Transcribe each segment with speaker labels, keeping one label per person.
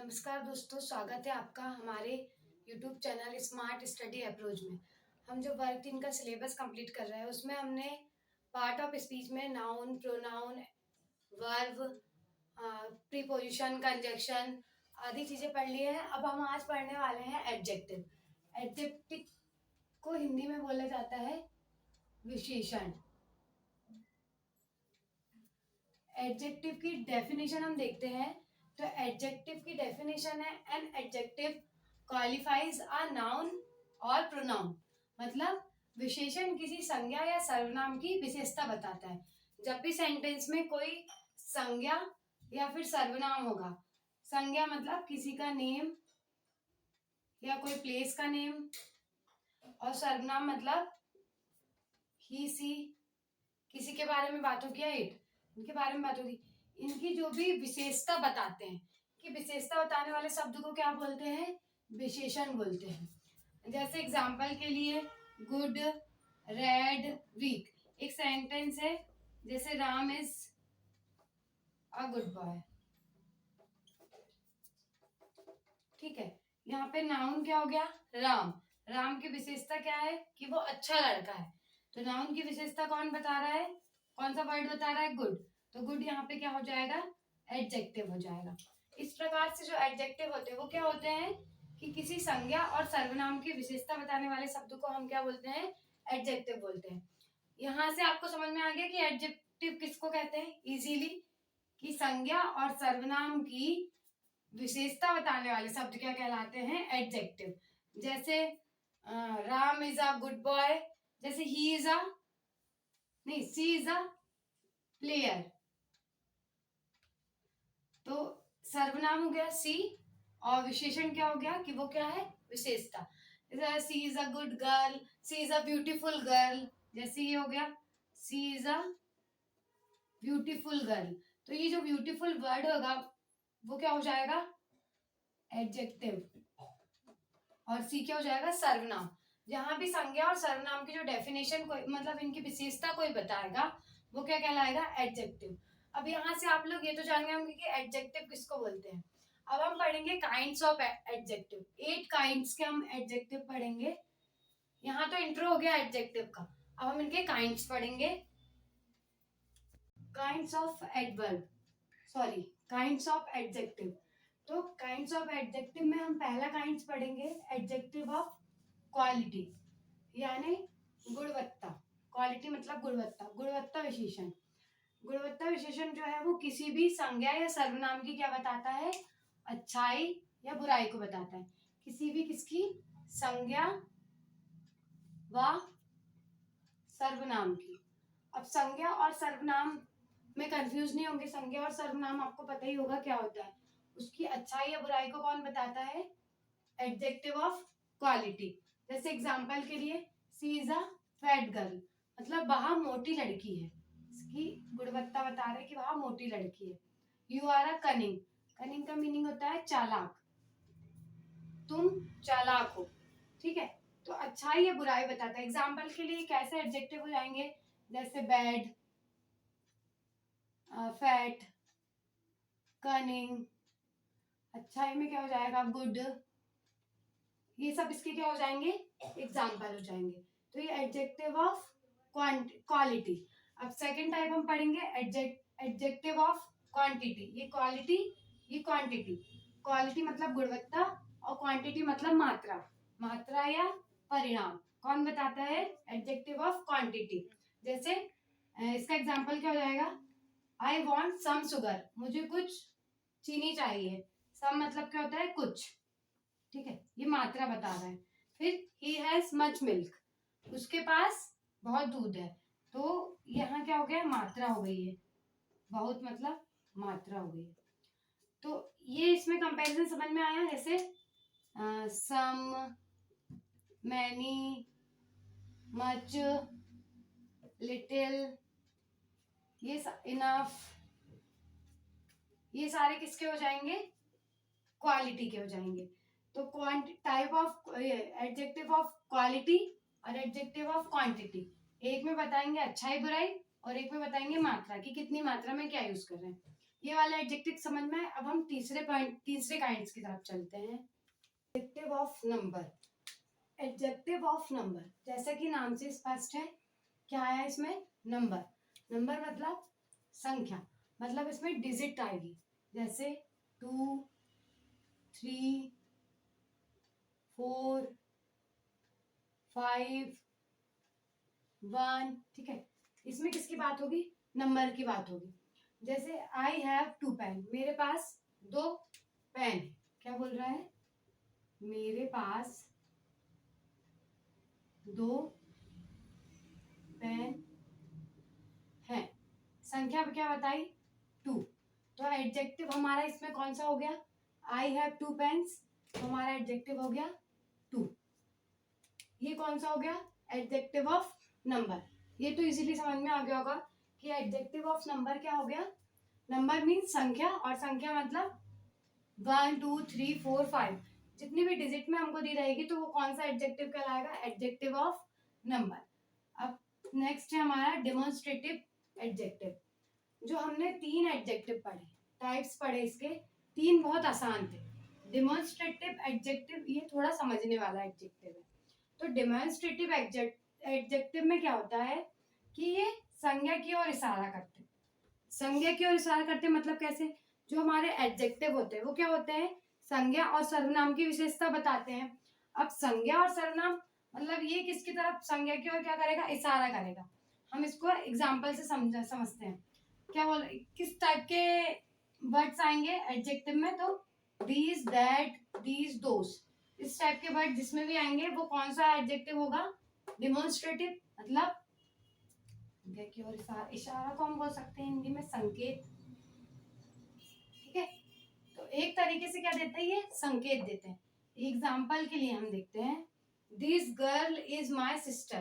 Speaker 1: नमस्कार दोस्तों, स्वागत है आपका हमारे YouTube channel smart study approach में। हम जो वर्क 3 का सिलेबस कंप्लीट कर रहे हैं उसमें हमने पार्ट ऑफ स्पीच में noun, pronoun, verb, preposition, conjunction आदि चीज़ें पढ़ ली हैं। अब हम आज पढ़ने वाले हैं एडजेक्टिव। एडजेक्टिव को हिंदी में बोला जाता है विशेषण। एडजेक्टिव की डेफिनेशन हम देखते हैं तो एडजेक्टिव की डेफिनेशन है an adjective qualifies a noun और प्रोनाउन। मतलब विशेषण किसी संज्ञा या सर्वनाम की विशेषता बताता है। जब भी सेंटेंस में कोई संज्ञा या फिर सर्वनाम होगा, संज्ञा मतलब किसी का नेम या कोई प्लेस का नेम, और सर्वनाम मतलब ही सी, किसी के बारे में बात होगी या इट, इनके बारे में बात होगी। इनकी जो भी विशेषता बताते हैं कि विशेषता बताने वाले शब्द को क्या बोलते हैं? विशेषण बोलते हैं। जैसे एग्जाम्पल के लिए गुड, रेड, वीक। एक सेंटेंस है जैसे Ram is a good boy. ठीक है, यहाँ पे नाउन क्या हो गया? राम। राम की विशेषता क्या है? कि वो अच्छा लड़का है। तो नाउन की विशेषता कौन बता रहा है? कौन सा वर्ड बता रहा है? गुड। तो गुड यहाँ पे क्या हो जाएगा? एडजेक्टिव हो जाएगा। इस प्रकार से जो एडजेक्टिव होते हैं वो क्या होते हैं कि किसी संज्ञा और सर्वनाम की विशेषता बताने वाले शब्द को हम क्या बोलते हैं? एडजेक्टिव बोलते हैं। यहाँ से आपको समझ में आ गया कि एडजेक्टिव किसको कहते हैं इजीली, कि संज्ञा और सर्वनाम की विशेषता बताने वाले शब्द क्या कहलाते हैं? एडजेक्टिव। जैसे Ram is a good boy, जैसे ही इज अ, नहीं, सी इज अ प्लेयर। तो सर्वनाम हो गया सी और विशेषण क्या हो गया कि वो क्या है? विशेषता। जैसे she is a good girl, she is a beautiful girl. जैसे ये हो गया she is a beautiful girl. तो ये जो ब्यूटीफुल वर्ड होगा वो क्या हो जाएगा? एडजेक्टिव। और सी क्या हो जाएगा? सर्वनाम। जहां भी संज्ञा और सर्वनाम की जो डेफिनेशन कोई, मतलब इनकी विशेषता कोई बताएगा, वो क्या कहलाएगा? एडजेक्टिव। अब यहाँ से आप लोग ये तो जान गए होंगे कि एडजेक्टिव किसको बोलते हैं। अब हम पढ़ेंगे काइंड्स ऑफ एडजेक्टिव। 8 काइंड्स के हम एडजेक्टिव पढ़ेंगे। यहाँ तो इंट्रो हो गया एडजेक्टिव का, अब हम इनके काइंड्स पढ़ेंगे। Kinds of adverb, sorry, kinds of adjective. तो काइंड्स ऑफ एडजेक्टिव में हम पहला काइंड्स पढ़ेंगे एडजेक्टिव ऑफ क्वालिटी, यानी गुणवत्ता। क्वालिटी मतलब गुणवत्ता, गुणवत्ता विशेषण। गुणवत्ता विशेषण जो है वो किसी भी संज्ञा या सर्वनाम की क्या बताता है? अच्छाई या बुराई को बताता है। किसी भी किसकी? संज्ञा व सर्वनाम की। अब संज्ञा और सर्वनाम में कंफ्यूज नहीं होंगे। संज्ञा और सर्वनाम आपको पता ही होगा क्या होता है। उसकी अच्छाई या बुराई को कौन बताता है? Adjective of quality. जैसे एग्जांपल के लिए सी इज अ फैट गर्ल, मतलब वह मोटी लड़की है। इसकी गुणवत्ता बता रहे कि वह मोटी लड़की है। You are a cunning, cunning का मीनिंग होता है चालाक, तुम चालाक हो। ठीक है, तो अच्छाई या बुराई बताता है। एग्जाम्पल के लिए कैसे एडजेक्टिव हो जाएंगे? जैसे बैड, फैट, कनिंग। अच्छाई में क्या हो जाएगा? गुड। ये सब इसके क्या हो जाएंगे? एग्जाम्पल हो जाएंगे। तो ये एडजेक्टिव ऑफ क्वालिटी। अब सेकंड टाइप हम पढ़ेंगे एडजेक्टिव ऑफ क्वांटिटी। ये क्वालिटी, ये क्वांटिटी। क्वालिटी मतलब गुणवत्ता और क्वांटिटी मतलब मात्रा, मात्रा या परिणाम। कौन बताता है? Adjective of quantity. जैसे इसका एग्जाम्पल क्या हो जाएगा? आई वॉन्ट सम शुगर, मुझे कुछ चीनी चाहिए। सम मतलब क्या होता है? कुछ। ठीक है, ये मात्रा बता रहा है। फिर ही हैज मच मिल्क, उसके पास बहुत दूध है। तो यहाँ क्या हो गया? मात्रा हो गई है। बहुत मतलब मात्रा हो गई है। तो ये इसमें कंपैरिजन समझ में आया। जैसे सम, मैनी, मच, लिटिल, ये इनफ, ये सारे किसके हो जाएंगे? क्वालिटी के हो जाएंगे। तो type of adjective of quality और एडजेक्टिव ऑफ क्वांटिटी, एक में बताएंगे अच्छाई बुराई और एक में बताएंगे मात्रा, कि कितनी मात्रा में क्या यूज कर रहे हैं। ये वाला एडजेक्टिव समझ में आए। अब हम तीसरे काइंड्स की तरफ चलते हैं। Adjective of number. Adjective of number जैसा कि नाम से स्पष्ट है, क्या आया इसमें? नंबर। नंबर मतलब संख्या, मतलब इसमें डिजिट आएगी, जैसे 2, 3, 4, 5, 1। ठीक है, इसमें किसकी बात होगी? नंबर की बात होगी। जैसे आई हैव 2 पेन, मेरे पास 2 पेन। क्या बोल रहा है? मेरे पास 2 पेन है। संख्या क्या बताई? 2। तो एडजेक्टिव हमारा इसमें कौन सा हो गया? आई हैव 2 पेन्स, तो हमारा एडजेक्टिव हो गया 2। ये कौन सा हो गया? Adjective of number. ये तो इजीली समझ में आ गया होगा कि एडजेक्टिव ऑफ नंबर क्या हो गया? नंबर मीन्स संख्या, और संख्या मतलब 1, 2, 3, 4, 5 जितनी भी डिजिट में हमको दी रहेगी तो वो कौन सा एडजेक्टिव कहलाएगा? Adjective of number. अब नेक्स्ट है हमारा डेमोन्स्ट्रेटिव एडजेक्टिव। जो हमने 3 एडजेक्टिव पढ़े, टाइप्स पढ़े इसके, 3 बहुत आसान थे। डेमोन्स्ट्रेटिव एडजेक्टिव ये थोड़ा समझने वाला एडजेक्टिव है। तो डेमोन्स्ट्रेटिव एडजेक्टिव में क्या होता है कि ये संज्ञा की ओर इशारा करते हैं। संज्ञा की ओर इशारा करते हैं मतलब कैसे? जो हमारे एडजेक्टिव होते हैं वो क्या होते हैं? संज्ञा और सर्वनाम की विशेषता बताते हैं। अब संज्ञा और सर्वनाम मतलब ये किसकी तरफ संज्ञा की ओर क्या करेगा? इशारा करेगा। हम इसको एग्जाम्पल से समझते हैं। क्या बोल, किस टाइप के वर्ड्स आएंगे एडजेक्टिव में? तो दीज, दैट, दीज, दोस, इस टाइप के वर्ड जिसमें भी आएंगे वो कौन सा एडजेक्टिव होगा? डेमोन्स्ट्रेटिव, मतलब की ओर इशारा को हम बोल सकते हैं हिंदी में संकेत। ठीक है, तो एक तरीके से क्या देते हैं? ये संकेत देते हैं। एग्जाम्पल के लिए हम देखते हैं, this girl is my sister,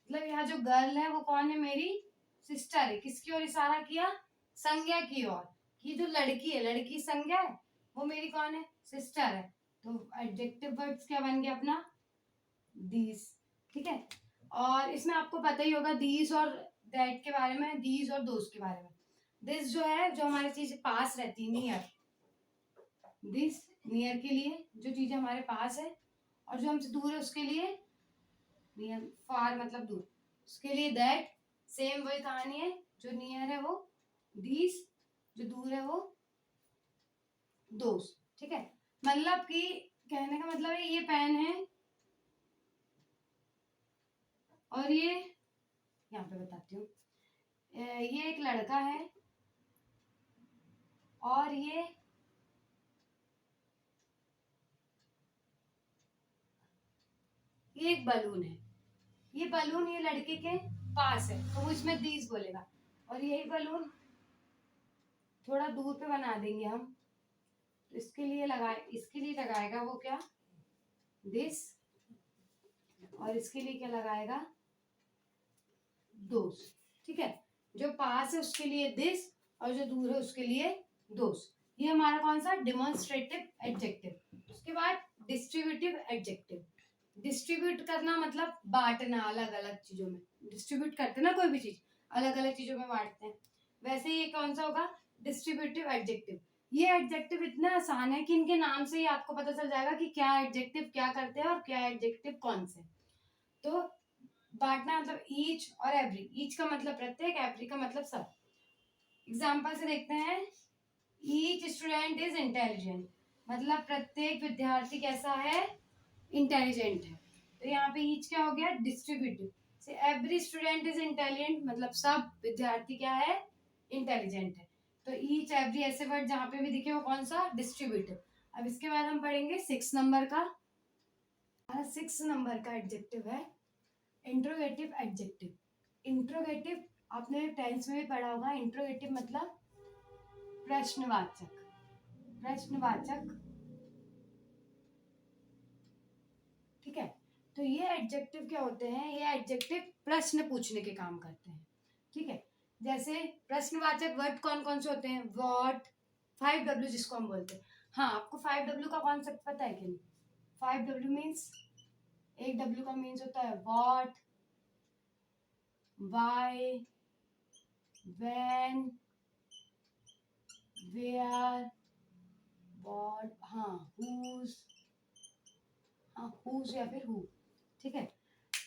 Speaker 1: मतलब यहाँ जो गर्ल है वो कौन है? मेरी सिस्टर है। किसकी ओर इशारा किया? संज्ञा की ओर। कि जो लड़की है, लड़की संज्ञा है, वो मेरी कौन है? सिस्टर है। तो एडजेक्टिव वर्ड्स क्या बन गया अपना? दीज। ठीक है, और इसमें आपको पता ही होगा दीज और दैट के बारे में, दीज और दोस्त के बारे में। दिस जो है, जो हमारी चीज पास रहती है, नियर। दिस नियर के लिए जो चीजें हमारे पास है, और जो हमसे दूर है उसके लिए नियर। फार मतलब दूर, उसके लिए दैट। सेम वही कहानी है, जो नियर है वो दीज, जो दूर है वो दोस्त। ठीक है, मतलब कि कहने का मतलब है ये पेन है, और ये यहाँ पे बताती हूँ, ये एक लड़का है, और ये एक बलून है। ये बलून ये लड़के के पास है तो वो इसमें दीज बोलेगा, और यही बलून थोड़ा दूर पे बना देंगे हम, तो इसके लिए लगाएगा वो क्या? दिस। और इसके लिए क्या लगाएगा? दोस। ठीक है, जो पास है उसके लिए दिस, और जो दूर है उसके लिए दोस। ये हमारा कौन सा? Demonstrative adjective. उसके बाद डिस्ट्रीब्यूटिव एडजेक्टिव। डिस्ट्रीब्यूट करना मतलब बांटना, अलग अलग चीजों में डिस्ट्रीब्यूट करते ना, कोई भी चीज अलग अलग चीजों में बांटते हैं, वैसे ये कौन सा होगा? Distributive adjective. ये एडजेक्टिव इतना आसान है कि इनके नाम से ही आपको पता चल जाएगा कि क्या एडजेक्टिव क्या करते हैं और क्या एडजेक्टिव कौन से। तो बांटना मतलब ईच और एवरी। ईच का मतलब प्रत्येक, एवरी का मतलब सब। एग्जाम्पल से देखते हैं, ईच स्टूडेंट इज इंटेलिजेंट, मतलब प्रत्येक विद्यार्थी कैसा है? इंटेलिजेंट है। तो यहाँ पे ईच क्या हो गया? डिस्ट्रीब्यूटिव। से एवरी स्टूडेंट इज इंटेलिजेंट, मतलब सब विद्यार्थी क्या है? इंटेलिजेंट है। तो ईच, एवरी ऐसे वर्ड जहाँ पे भी दिखे वो कौन सा? डिस्ट्रीब्यूटिव। अब इसके बाद हम पढ़ेंगे 6 नंबर का। 6 नंबर का एडजेक्टिव है इंट्रोगेटिव एडजेक्टिव। इंट्रोगेटिव आपने टेंस में भी पढ़ा होगा। इंट्रोगेटिव मतलब प्रश्नवाचक। प्रश्नवाचक, ठीक है। तो ये एडजेक्टिव क्या होते हैं? ये एडजेक्टिव प्रश्न पूछने के काम करते हैं। ठीक है, जैसे प्रश्नवाचक वर्ड कौन कौन से होते हैं? व्हाट, 5W जिसको हम बोलते हैं। हाँ, आपको 5W का कॉन्सेप्ट पता है कि नहीं? 5W मीन्स, एक W का मीन्स होता है what, why, when, where, what, हाँ हुज, हाँ हुज या फिर हु, ठीक है।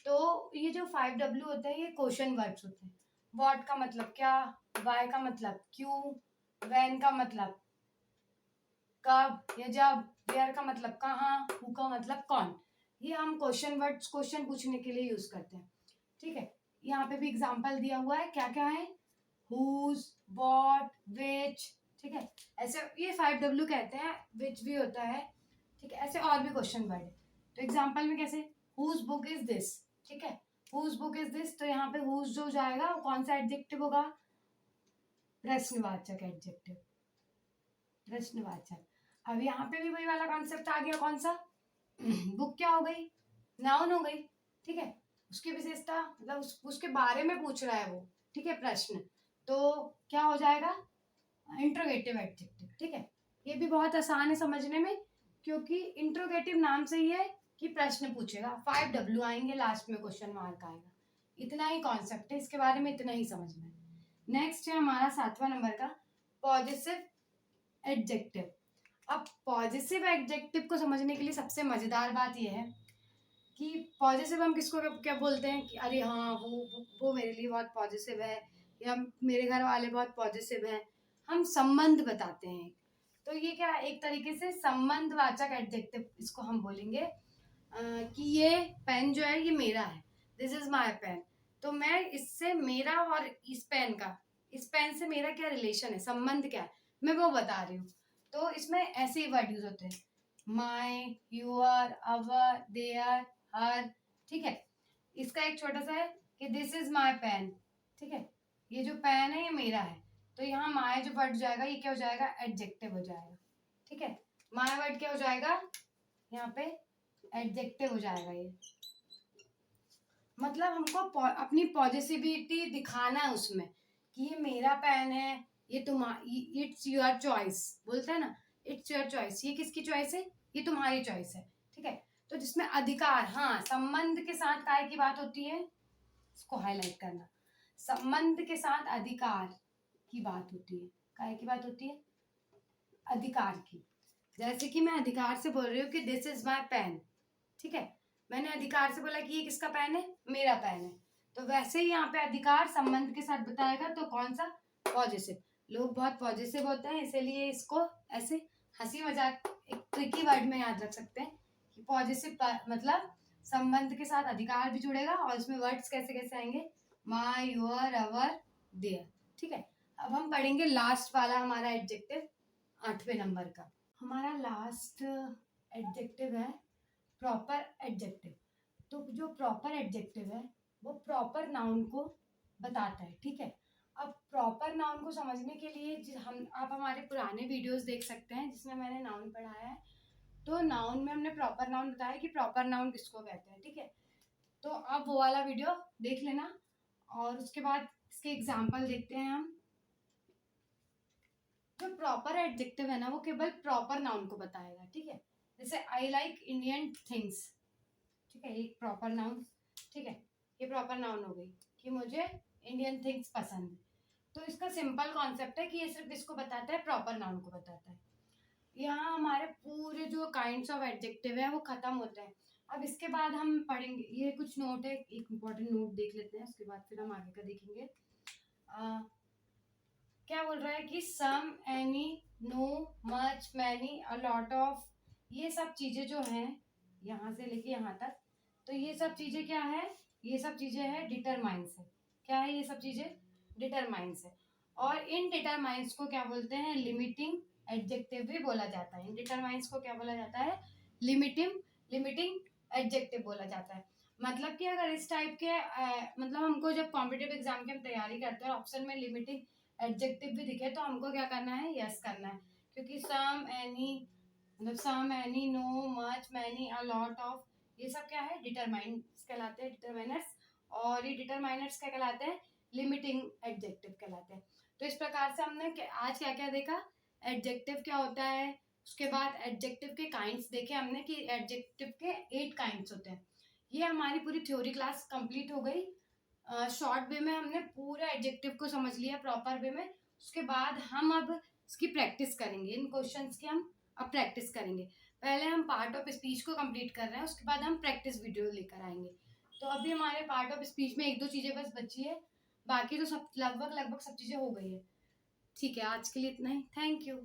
Speaker 1: तो ये जो 5W होते हैं ये क्वेश्चन वर्ड्स होते हैं। व्हाट का मतलब क्या, वाई का मतलब क्यों, व्हेन का मतलब कब या जब, वेयर का मतलब कहाँ, हु का मतलब कौन। ये हम क्वेश्चन वर्ड्स क्वेश्चन पूछने के लिए यूज करते हैं, ठीक है। यहाँ पे भी एग्जांपल दिया हुआ है, क्या क्या है, हुज, व्हाट, विच, ठीक है। ऐसे ये 5W कहते हैं, विच भी होता है, ठीक है। ऐसे और भी क्वेश्चन वर्ड है। तो एग्जांपल में कैसे, हुज बुक इज दिस, ठीक है। हुज बुक इज दिस, तो यहाँ पे हुज जो जाएगा वो कौन सा एडजेक्टिव होगा, प्रश्नवाचक एडजेक्टिव, प्रश्नवाचक। अब यहाँ पे भी वही वाला कॉन्सेप्ट आ गया, कौन सा, बुक क्या हो गई, नाउन हो गई, ठीक है। उसकी विशेषता मतलब उसके बारे में पूछ रहा है वो, ठीक है, प्रश्न, तो क्या हो जाएगा, इंट्रोगेटिव एडजेक्टिव, ठीक है। ये भी बहुत आसान है समझने में, क्योंकि इंट्रोगेटिव नाम से ही है कि प्रश्न पूछेगा। 5W आएंगे, लास्ट में क्वेश्चन मार्क आएगा, इतना ही कॉन्सेप्ट है, इसके बारे में इतना ही समझना है। नेक्स्ट है हमारा 7वां नंबर का पॉजिटिव एडजेक्टिव। अब पॉजिटिव एडजेक्टिव को समझने के लिए सबसे मजेदार बात यह है कि पॉजिटिव हम किसको क्या बोलते हैं कि अरे हाँ वो मेरे लिए बहुत पॉजिटिव है, या मेरे घर वाले बहुत पॉजिटिव हैं, हम संबंध बताते हैं। तो ये क्या, एक तरीके से संबंधवाचक एडजेक्टिव इसको हम बोलेंगे, कि ये पेन जो है ये मेरा है, दिस इज माय पेन। तो मैं इससे मेरा और इस पेन का, इस पेन से मेरा क्या रिलेशन है, संबंध क्या है, मैं वो बता रही हूँ। तो इसमें ऐसे ही वर्ड यूज होते हैं, माई, यूर, अवर, देयर, हर, ठीक है। इसका एक छोटा सा है कि दिस इज माई पेन, ठीक है, ये जो पेन है ये मेरा है। तो यहाँ माई जो वर्ड जाएगा ये क्या हो जाएगा, एडजेक्टिव हो जाएगा, ठीक है। माई वर्ड क्या हो जाएगा, यहाँ पे एडजेक्टिव हो जाएगा ये। मतलब हमको अपनी पॉजिटिविटी दिखाना है उसमें कि ये मेरा पेन है, ये तुम्हारी, इट्स योर चॉइस, बोलते हैं ना, इट्स योर चॉइस, ये किसकी चॉइस है, ये तुम्हारी चॉइस है, ठीक है। तो जिसमें अधिकार, हाँ संबंध के साथ काय की बात होती है, इसको हाईलाइट करना, संबंध के साथ अधिकार की बात होती है, काय की बात होती है, अधिकार की। जैसे कि मैं अधिकार से बोल रही हूँ कि दिस इज माई पेन, ठीक है, मैंने अधिकार से बोला कि ये किसका पेन है, मेरा पेन है। तो वैसे ही यहाँ पे अधिकार संबंध के साथ बताएगा, तो कौन सा, पॉजिटिव। लोग बहुत पॉजिटिव होते हैं, इसीलिए इसको ऐसे हंसी मजाक एक ट्रिकी वर्ड में याद रख सकते हैं कि पॉजिटिव मतलब संबंध के साथ अधिकार भी जुड़ेगा, और इसमें वर्ड्स कैसे कैसे आएंगे, माई, योर, अवर, देयर, ठीक है। अब हम पढ़ेंगे लास्ट वाला हमारा एडजेक्टिव, 8वें नंबर का हमारा लास्ट एडजेक्टिव है प्रॉपर एडजेक्टिव। तो जो प्रॉपर एडजेक्टिव है वो प्रॉपर नाउन को बताता है, ठीक है। अब प्रॉपर नाउन को समझने के लिए हम आप हमारे पुराने वीडियोस देख सकते हैं जिसमें मैंने नाउन पढ़ाया है। तो नाउन में हमने प्रॉपर नाउन बताया कि प्रॉपर नाउन किसको कहते हैं, ठीक है। तो अब वो वाला वीडियो देख लेना, और उसके बाद इसके एग्जाम्पल देखते हैं हम। जो प्रॉपर एडजेक्टिव है ना वो केवल प्रॉपर नाउन को बताएगा, ठीक है। जैसे आई लाइक इंडियन थिंग्स, ठीक है, एक प्रॉपर नाउन, ठीक है, ये प्रॉपर नाउन हो गई कि मुझे इंडियन थिंग्स पसंद है। तो इसका सिंपल कॉन्सेप्ट है कि ये सिर्फ किसको बताता है, प्रॉपर नाउन को बताता है। यहाँ हमारे पूरे जो काइंड्स ऑफ एडजेक्टिव है वो खत्म होते हैं। अब इसके बाद हम पढ़ेंगे, ये कुछ नोट है, एक इम्पोर्टेंट नोट देख लेते हैं, उसके बाद फिर हम आगे का देखेंगे। क्या बोल रहा है कि some, any, no, much, many, a lot of, ये सब चीजें जो हैं यहाँ से लेके यहाँ तक, तो ये सब चीजें क्या है, ये सब चीजें है डिटरमाइंस है। क्या है ये सब चीजें, डिटरमाइंस है। और इन डिटरमाइंस को क्या बोलते हैं, लिमिटिंग एडजेक्टिव भी बोला जाता है। इन डिटरमाइंस को क्या बोला जाता है, लिमिटिंग लिमिटिंग एडजेक्टिव बोला जाता है। मतलब कि अगर इस टाइप के मतलब हमको जब कॉम्पिटिटिव एग्जाम की हम तैयारी करते हैं और ऑप्शन में लिमिटिंग एडजेक्टिव भी दिखे तो हमको क्या करना है, यस करना है। क्योंकि सम, एनी, मतलब some, any, no, much, many, a lot of, ये सब क्या है, डिटरमाइंस कहलाते हैं, डिटरमाइनर्स। और ये डिटरमाइनर्स क्या कहलाते हैं, लिमिटिंग एडजेक्टिव कहलाते हैं। तो इस प्रकार से हमने आज क्या क्या देखा, एडजेक्टिव क्या होता है, उसके बाद एडजेक्टिव के काइंड्स देखे हमने कि एडजेक्टिव के 8 काइंड्स होते हैं। ये हमारी पूरी थ्योरी क्लास कंप्लीट हो गई। शॉर्ट वे में हमने पूरा एडजेक्टिव को समझ लिया प्रॉपर वे में। उसके बाद हम अब इसकी प्रैक्टिस करेंगे, इन क्वेश्चंस की हम अब प्रैक्टिस करेंगे। पहले हम पार्ट ऑफ स्पीच को कंप्लीट कर रहे हैं, उसके बाद हम प्रैक्टिस वीडियो लेकर आएंगे। तो अभी हमारे पार्ट ऑफ स्पीच में 1-2 चीजें बस बची है, बाकी तो सब लगभग सब चीजें हो गई है। ठीक है, आज के लिए इतना ही। Thank you.